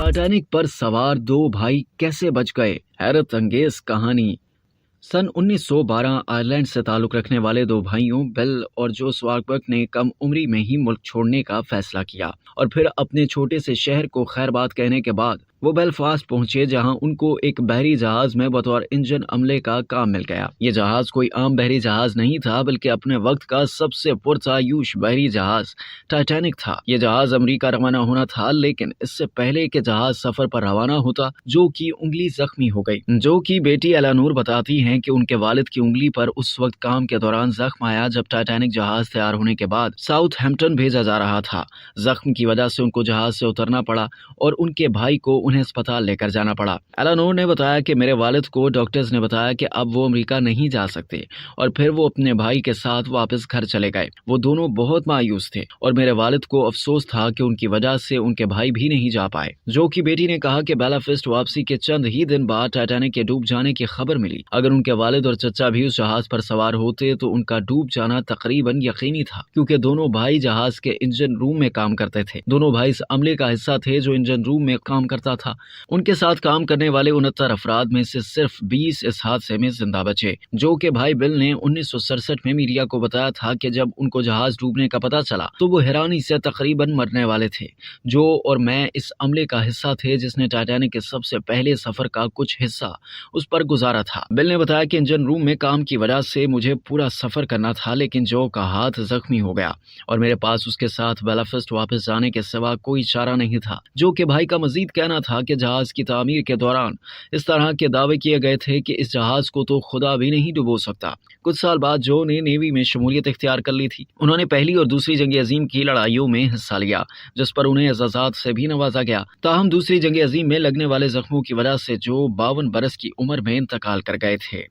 Titanic पर सवार दो भाई कैसे बच गए, हैरत अंगेज कहानी। सन 1912 आयरलैंड से ताल्लुक रखने वाले दो भाइयों बेल और जोस वार्बर्ग ने कम उम्री में ही मुल्क छोड़ने का फैसला किया और फिर अपने छोटे से शहर को खैरबाद कहने के बाद वो बेलफास्ट पहुंचे, जहां उनको एक बहरी जहाज में बतौर इंजन अमले का काम मिल गया। ये जहाज कोई आम बहरी जहाज नहीं था, बल्कि अपने वक्त का सबसे पुरतायूश बहरी जहाज टाइटैनिक था। ये जहाज अमेरिका रवाना होना था, लेकिन इससे पहले कि जहाज सफर पर रवाना होता, जो की उंगली जख्मी हो गई। जो की बेटी एलानोर बताती हैं कि उनके वालिद की उंगली पर उस वक्त काम के दौरान जख्म आया जब टाइटैनिक जहाज तैयार होने के बाद साउथहैम्पटन भेजा जा रहा था। जख्म की वजह से उनको जहाज से उतरना पड़ा और उनके भाई को उन्हें अस्पताल लेकर जाना पड़ा। एलानोर ने बताया कि मेरे वालिद को डॉक्टर्स ने बताया कि अब वो अमेरिका नहीं जा सकते और फिर वो अपने भाई के साथ वापस घर चले गए। वो दोनों बहुत मायूस थे और मेरे वालिद को अफसोस था कि उनकी वजह से उनके भाई भी नहीं जा पाए। जो की बेटी ने कहा कि बेलाफिस्ट वापसी के चंद ही दिन बाद टाइटैनिक के डूब जाने की खबर मिली। अगर उनके वालिद और चचा भी उस जहाज पर सवार होते तो उनका डूब जाना तकरीबन यकीनी था, क्योंकि दोनों भाई जहाज के इंजन रूम में काम करते थे। दोनों भाई इस अमले का हिस्सा थे जो इंजन रूम में काम करता था। उनके साथ काम करने वाले 69 अफराद में से सिर्फ 20 इस हादसे में जिंदा बचे। जो के भाई बिल ने 1967 में मीडिया को बताया था कि जब उनको जहाज डूबने का पता चला तो वो हैरानी से तकरीबन मरने वाले थे। जो और मैं इस अमले का हिस्सा थे जिसने टाइटैनिक के सबसे पहले सफर का कुछ हिस्सा उस पर गुजारा था। बिल ने बताया कि इंजन रूम में काम की वजह से मुझे पूरा सफर करना था, लेकिन जो का हाथ जख्मी हो गया और मेरे पास उसके साथ बेलाफिस्ट वापस जाने के सिवा कोई चारा नहीं था। जो के भाई का मजीद कहना था कि जहाज की तामीर के दौरान इस तरह के दावे किए गए थे कि इस जहाज को तो खुदा भी नहीं डुबो सकता। कुछ साल बाद जो ने नेवी में शमूलियत इख्तियार कर ली थी। उन्होंने पहली और दूसरी जंग अजीम की लड़ाइयों में हिस्सा लिया, जिस पर उन्हें एजाज़ात से भी नवाजा गया। ताहम दूसरी जंग अजीम में लगने वाले जख्मों की वजह से जो 52 बरस की उम्र में इंतकाल कर गए थे।